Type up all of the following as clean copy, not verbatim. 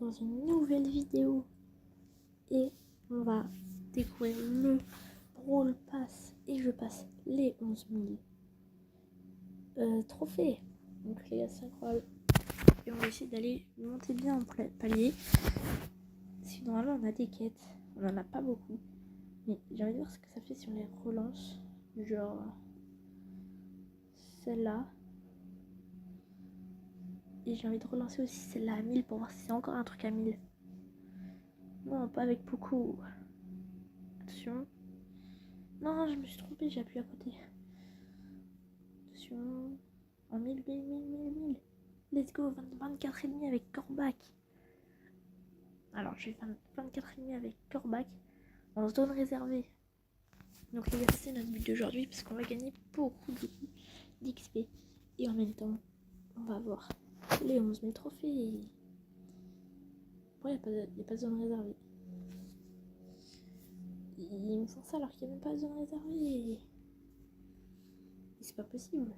dans une nouvelle vidéo et on va découvrir le Brawl Pass et je passe les 11 000 trophées. Donc les gars, c'est incroyable. Et on va essayer d'aller monter bien en palier. Sinon, normalement, on a des quêtes. On en a pas beaucoup. Mais j'ai envie de voir ce que ça fait si on les relance. Genre celle-là. Et j'ai envie de relancer aussi celle-là à 1000 pour voir si c'est encore un truc à 1000. Non, pas avec beaucoup. Attention. Non, je me suis trompée, j'ai appuyé à côté. Attention. En 1000. Let's go, 24,5 avec Corbac. Alors, j'ai 24,5 avec Corbac en zone réservée. Donc les gars, c'est notre but d'aujourd'hui parce qu'on va gagner beaucoup d'XP. Et en même temps, on va avoir les 11 000 trophées. Ouais, il n'y a pas de zone réservée. Ils me font ça alors qu'il n'y a même pas de zone réservée. C'est pas possible.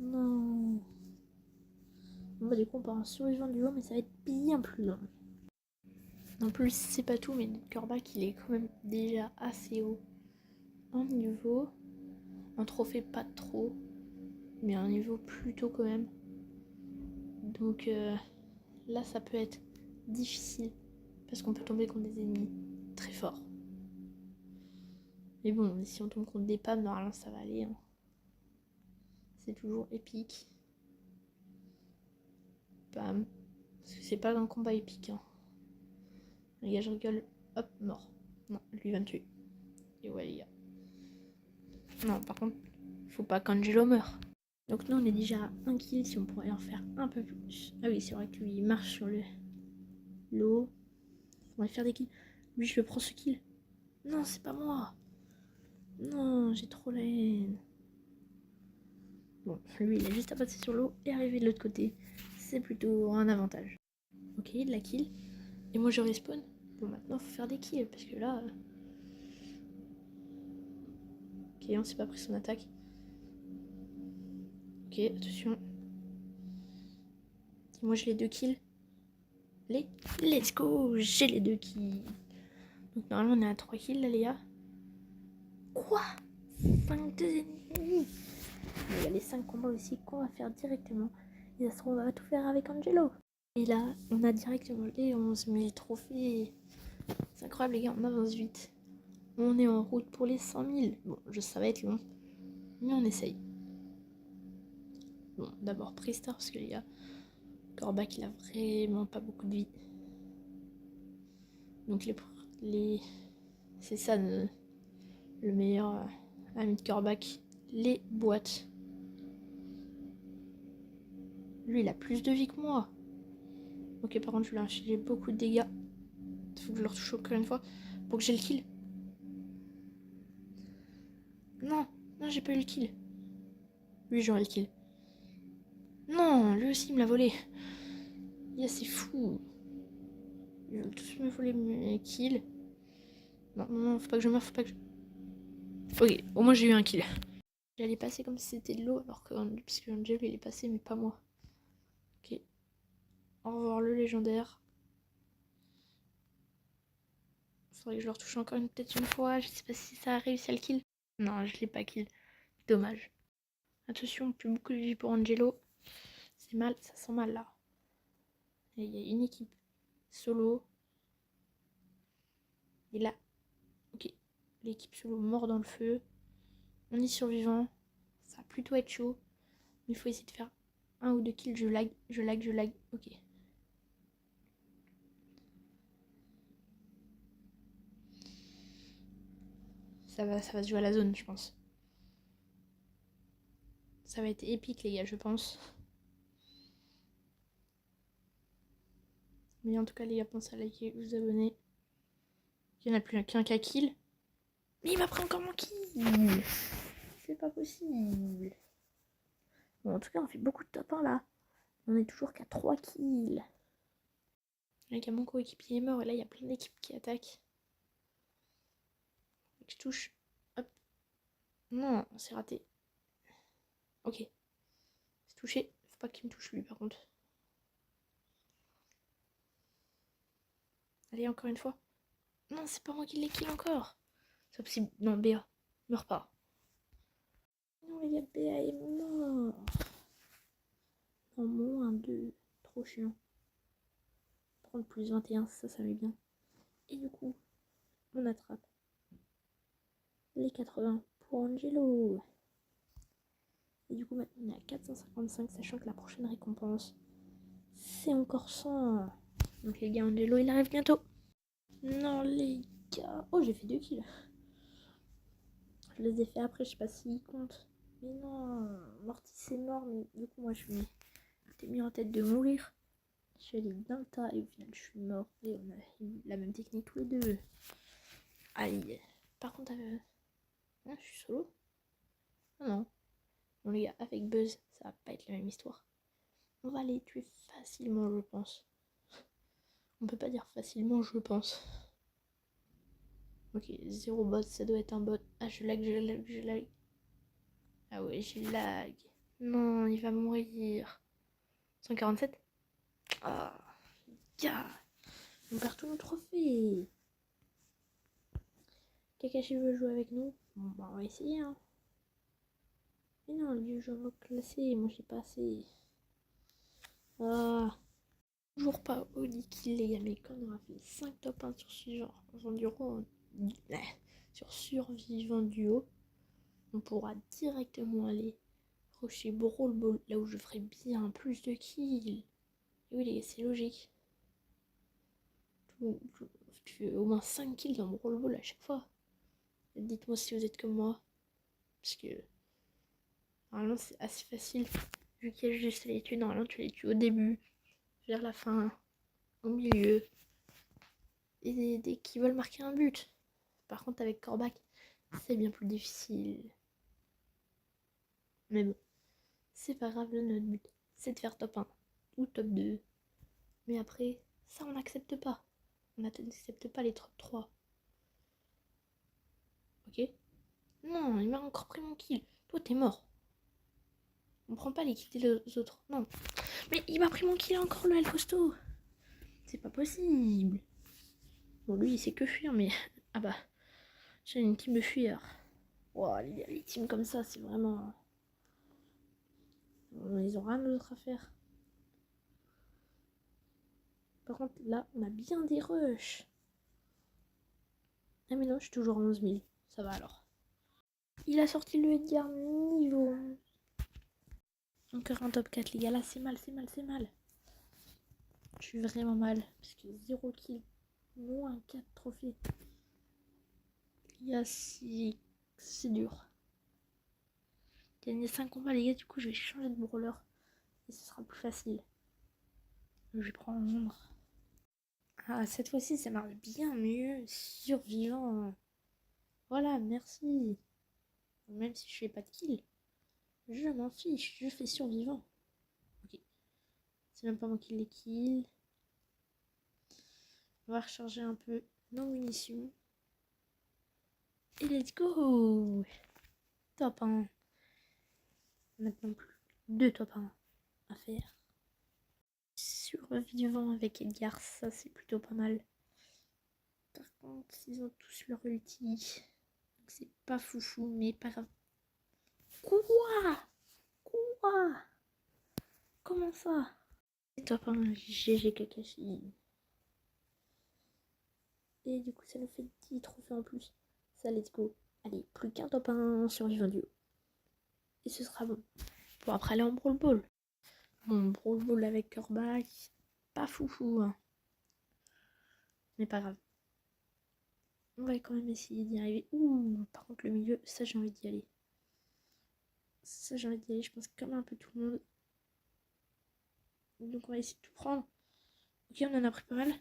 Non. Bon, bah, du coup, on part en survivant du haut, mais ça va être bien plus long. En plus, c'est pas tout, mais notre Corbac, il est quand même déjà assez haut en niveau. En trophée, pas trop, mais un niveau plutôt quand même. Donc là, ça peut être difficile parce qu'on peut tomber contre des ennemis très forts. Mais bon, si on tombe contre des PAM, normalement ça va aller. Hein. C'est toujours épique. Pam. Parce que c'est pas un combat épique. Hein. Les gars, je rigole. Hop, mort. Non, lui va me tuer. Et ouais, les gars. Non, par contre, faut pas qu'Angelo meure. Donc nous, on est déjà à 1 kill si on pourrait en faire un peu plus. Ah oui, c'est vrai que lui, il marche sur l'eau. On va faire des kills. Lui, je le prends ce kill. Non, c'est pas moi. Non, j'ai trop la haine. Bon, lui, il est juste à passer sur l'eau et arriver de l'autre côté. C'est plutôt un avantage. Ok, de la kill. Et moi, je respawn. Bon, maintenant, faut faire des kills parce que là... Ok, on s'est pas pris son attaque. Ok, attention. Et moi, j'ai les 2 kills. Let's go. J'ai les 2 kills. Donc, normalement, on est à 3 kills, là, les gars. Quoi 5 ennemis. Il y a les 5 combats aussi qu'on va faire directement. Et ça se trouve, on va tout faire avec Angelo. Et là, on a directement les 11 000 trophées. C'est incroyable, les gars, on avance vite. On est en route pour les 100 000. Bon, ça va être long, mais on essaye. Bon, d'abord Prestar, parce que les gars, Corbac, il a vraiment pas beaucoup de vie. Donc c'est ça le meilleur ami de Corbac, les boîtes. Lui, il a plus de vie que moi. Ok, par contre, je lui ai infligé beaucoup de dégâts. Faut que je le retouche encore une fois pour que j'ai le kill. Non, j'ai pas eu le kill. Lui, j'aurai le kill. Non, lui aussi, il me l'a volé. C'est fou. Ils veulent tous me voler mes kills. Non, faut pas que je meure, faut pas que je... Ok, au moins j'ai eu un kill. J'allais passer comme si c'était de l'eau, alors que parce que Angel il est passé, mais pas moi. Ok. Au revoir le légendaire. Faudrait que je le retouche encore peut-être une fois. Je sais pas si ça a réussi à le kill. Non, je l'ai pas kill. Dommage. Attention, plus beaucoup de vie pour Angelo. C'est mal, ça sent mal là. Et il y a une équipe solo. Et là, ok. L'équipe solo mort dans le feu. On est survivant. Ça va plutôt être chaud. Mais il faut essayer de faire 1 ou 2 kills. Je lag. Ok. Ça va se jouer à la zone, je pense. Ça va être épique, les gars, je pense. Mais en tout cas, les gars, pensez à liker, vous abonner. Il n'y en a plus qu'un qu'à kill. Mais il m'a pris encore mon kill. C'est pas possible. Bon, en tout cas, on fait beaucoup de top 1 là. On est toujours qu'à 3 kills. Les gars, mon coéquipier est mort et là, il y a plein d'équipes qui attaquent. Je touche. Hop. Non, c'est raté. Ok. C'est touché. Faut pas qu'il me touche lui, par contre. Allez, encore une fois. Non, c'est pas moi qui l'ai kill encore. C'est possible. Non, Béa, meurs pas. Non, les gars, Béa est mort. En moins 2. Trop chiant. Prendre plus 21, ça m'est bien. Et du coup, on attrape les 80 pour Angelo. Et du coup, maintenant, on est à 455, sachant que la prochaine récompense, c'est encore 100. Donc les gars, Angelo, il arrive bientôt. Non, les gars. Oh, j'ai fait 2 kills. Je les ai fait après, je sais pas s'ils comptent. Mais non, Morty c'est mort, mais du coup, moi, je m'étais mis en tête de mourir. Je suis allée dans le tas et au final, je suis mort. Et on a eu la même technique tous les deux. Aïe. Par contre, je suis solo. Non. Bon, les gars, avec Buzz, ça va pas être la même histoire. On va les tuer facilement, je pense. On peut pas dire facilement, je pense. Ok, 0 bot, ça doit être un bot. Ah, je lag. Ah ouais, j'ai lag. Non, il va mourir. 147. Ah, gars. On perd tous nos trophées. Kakashi veut jouer avec nous. Bon, bah, on va essayer, hein. Mais non, lui joue en mode classé. Moi, j'ai pas assez. Ah. Toujours pas Audi qui les mais quand on aura fait 5 top 1 sur ce genre sur survivant duo, on pourra directement aller rusher Brawl Ball, là où je ferai bien plus de kills. Et oui les gars, c'est logique. Tu fais au moins 5 kills dans Brawl Ball à chaque fois. Dites-moi si vous êtes comme moi. Parce que normalement c'est assez facile. Vu qu'il y a juste les tuer, normalement tu les tues au début, vers la fin, au milieu. Et dès qu'ils veulent marquer un but. Par contre, avec Corbac, c'est bien plus difficile. Mais bon, c'est pas grave, notre but, c'est de faire top 1 ou top 2. Mais après, ça, on n'accepte pas. On n'accepte pas les top 3. Ok? Non, il m'a encore pris mon kill. Toi, t'es mort. On prend pas les kills des autres. Non. Mais il m'a pris mon kill encore, le El Costaud. C'est pas possible. Bon, lui, il sait que fuir, mais... Ah bah, j'ai une team de fuyards. Wow, les teams comme ça, c'est vraiment... Ils ont rien d'autre à faire. Par contre, là, on a bien des rushs. Ah mais non, je suis toujours à 11 000. Ça va alors. Il a sorti le Edgar niveau 11. Encore un top 4, les gars. Là, c'est mal. Je suis vraiment mal. Parce que 0 kill. Moins 4 trophées. Les gars, c'est dur. Gagner 5 combats, les gars. Du coup, je vais changer de brawler. Et ce sera plus facile. Je vais prendre... Ah, cette fois-ci, ça marche bien mieux. Survivant. Voilà, merci. Même si je fais pas de kill. Je m'en fiche, je fais survivant. Ok. C'est même pas moi qui les kill. On va recharger un peu nos munitions. Et let's go! Top 1. Maintenant plus 2 top 1 à faire. Survivant avec Edgar, ça c'est plutôt pas mal. Par contre, ils ont tous leur ulti. Donc c'est pas foufou, mais pas grave. Quoi? Comment ça? Top 1, GG Kakashi. Et du coup, ça nous fait 10 trophées en plus. Ça, let's go. Allez, plus qu'un top 1 survivant duo. Et ce sera bon. Bon, après aller en Brawl Ball. Bon, Brawl Ball avec Corbac, pas foufou, hein. Mais pas grave. On va quand même essayer d'y arriver. Ouh, par contre, le milieu, ça, j'ai envie d'y aller. Je pense, comme un peu tout le monde. Donc, on va essayer de tout prendre. Ok, on en a pris pas mal.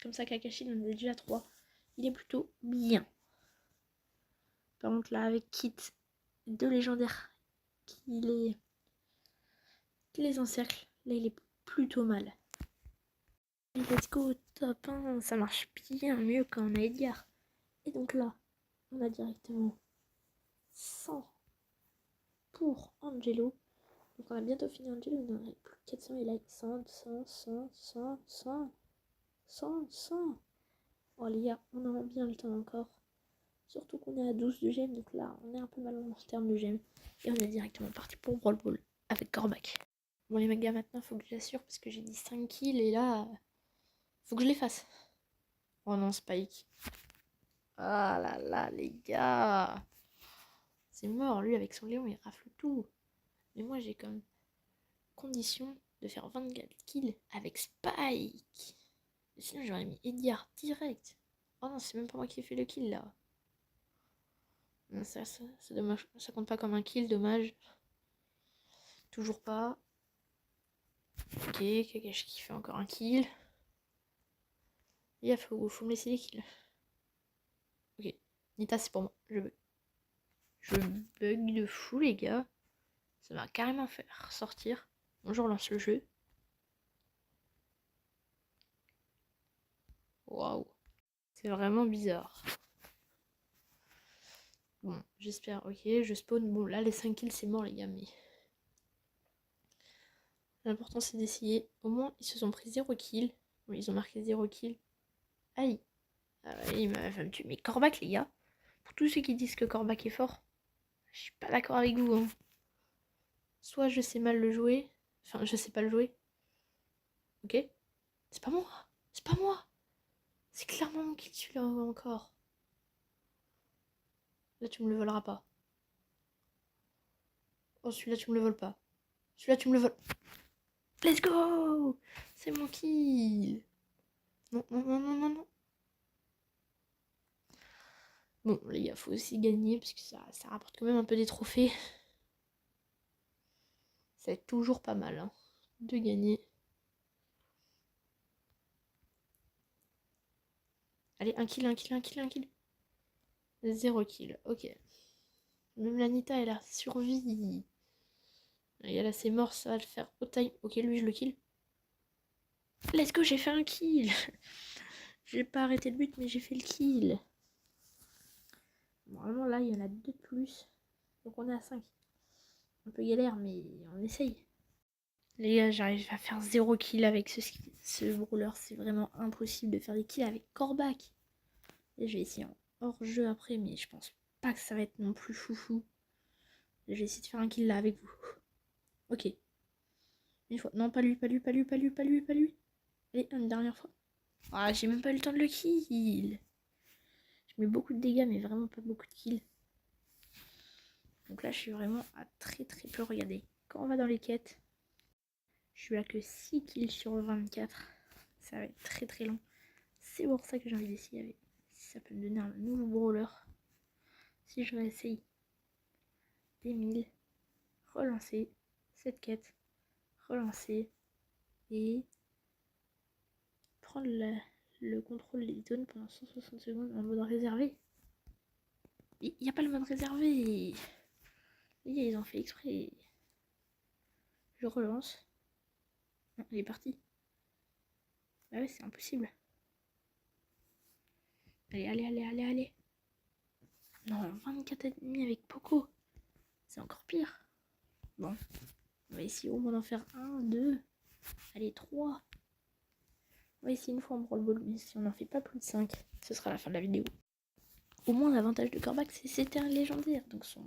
Comme ça, Kakashi, on en a déjà 3. Il est plutôt bien. Par contre, là, avec Kit, 2 légendaires qui les encerclent, là, il est plutôt mal. Et let's go, top 1, ça marche bien mieux quand on a Edgar. Et donc là, on a directement 100 pour Angelo. Donc on a bientôt fini Angelo, on en a plus de 400 et là 100. Oh les gars, on a bien le temps encore. Surtout qu'on est à 12 de gemmes, donc là, on est un peu mal en termes de gemmes. Et on est directement parti pour Brawl Ball avec Corbac. Bon les gars, maintenant, faut que j'assure parce que j'ai dit 5 kills et là, faut que je les fasse. Oh non, Spike. Ah là là, les gars. C'est mort, lui, avec son Léon, il rafle tout. Mais moi, j'ai comme condition de faire 24 kills avec Spike. Sinon, j'aurais mis Edgar direct. Oh non, c'est même pas moi qui ai fait le kill, là. Non, ça, c'est dommage. Ça compte pas comme un kill, dommage. Toujours pas. Ok, Kakashi qui fait encore un kill. Il faut me laisser les kills. Ok, Nita, c'est pour moi. Je bug de fou, les gars. Ça va carrément faire sortir. Bon, je relance le jeu. Waouh. C'est vraiment bizarre. Bon, j'espère. Ok, je spawn. Bon, là, les 5 kills, c'est mort, les gars, mais... L'important, c'est d'essayer. Au moins, ils se sont pris 0 kill. Bon, ils ont marqué 0 kill. Aïe. Ah ouais, il va me tuer. Mais Corbac, les gars, pour tous ceux qui disent que Corbac est fort, je suis pas d'accord avec vous, hein. Soit je sais mal le jouer, enfin, je sais pas le jouer. Ok? C'est pas moi. C'est pas moi. C'est clairement mon kill, celui-là, encore. Là, tu me le voleras pas. Oh, celui-là, tu me le voles pas. Celui-là, tu me le voles. Let's go! C'est mon kill. Non, non, non, non, non, non. Bon, les gars, faut aussi gagner parce que ça rapporte quand même un peu des trophées. Ça va être toujours pas mal, hein, de gagner. Allez, un kill, un kill, un kill, un kill. 0 kill, ok. Même la Nita, elle a survie. Et là, c'est mort, ça va le faire au time. Ok, lui, je le kill. Let's go, j'ai fait un kill. J'ai pas arrêté le but, mais j'ai fait le kill. Normalement, là, il y en a 2 de plus. Donc, on est à 5. Un peu galère, mais on essaye. Les gars, j'arrive à faire 0 kill avec ce brawler. C'est vraiment impossible de faire des kills avec Corbac. Et je vais essayer en hors-jeu après, mais je pense pas que ça va être non plus foufou. Je vais essayer de faire un kill là avec vous. Ok. Une fois. Non, pas lui, pas lui, pas lui, pas lui, pas lui, pas lui. Allez, une dernière fois. Ah, j'ai même pas eu le temps de le kill. Je mets beaucoup de dégâts, mais vraiment pas beaucoup de kills. Donc là, je suis vraiment à très très peu. Regardez, quand on va dans les quêtes, je suis à que 6 kills sur 24. Ça va être très très long. C'est pour ça que j'ai envie d'essayer avec. Si ça peut me donner un nouveau brawler. Si je réessaye des 1000, relancer cette quête, relancer et prendre le contrôle des zones pendant 160 secondes en mode réservé. Il n'y a pas le mode réservé. Les gars, ils ont fait exprès. Je relance. Non, il est parti. Bah ouais, c'est impossible. Allez, allez, allez, allez, allez. Non, 24 ennemis avec Poco. C'est encore pire. Bon. On va essayer au moins d'en faire 1, 2. Allez, 3. On va essayer une fois en Brawl Ball. Mais si on n'en fait pas plus de 5, ce sera la fin de la vidéo. Au moins, l'avantage de Corbac, c'est que c'était un légendaire. Donc son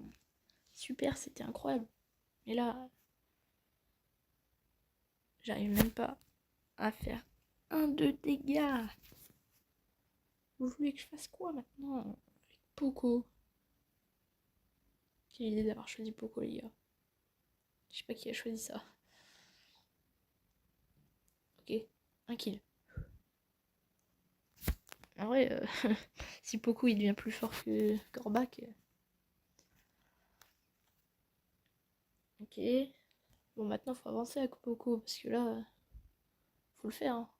super, c'était incroyable. Mais là, j'arrive même pas à faire 1 de dégâts. Vous voulez que je fasse quoi maintenant avec Poco? Quelle idée d'avoir choisi Poco, les gars. Je sais pas qui a choisi ça. Ok, un kill. En vrai, si Poco il devient plus fort que Corbac. Ok. Bon, maintenant faut avancer avec Poco parce que là, faut le faire, hein.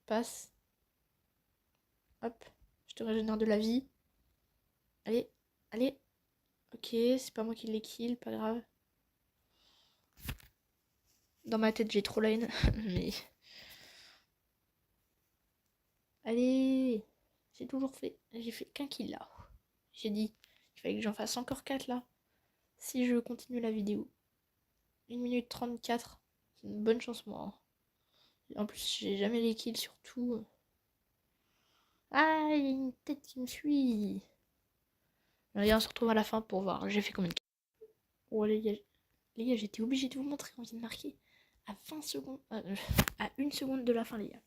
Passe. Hop. Je te régénère de la vie. Allez, allez. Ok, c'est pas moi qui l'ai kill, pas grave. Dans ma tête, j'ai trop la haine. Mais. Allez. J'ai toujours fait. J'ai fait qu'un kill là. J'ai dit. Il fallait que j'en fasse encore 4 là. Si je continue la vidéo. 1 minute 34. C'est une bonne chance, moi, hein. En plus, j'ai jamais les kills surtout. Ah, il y a une tête qui me suit. Allez, on se retrouve à la fin pour voir. J'ai fait combien de kills. Oh les gars, j'étais obligée de vous montrer. On vient de marquer à 20 secondes. À 1 seconde de la fin, les gars.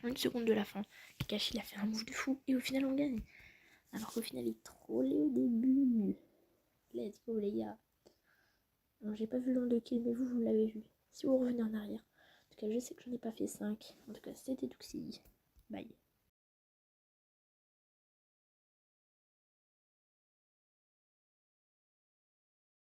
1 seconde de la fin. Kakashi, il a fait un move de fou. Et au final, on gagne. Alors qu'au final, il trollait au début. Let's go, les gars. Alors, j'ai pas vu le nombre de kills, mais vous l'avez vu. Si vous revenez en arrière. En tout cas, je sais que j'en ai pas fait 5. En tout cas, c'était Tuxi. Bye.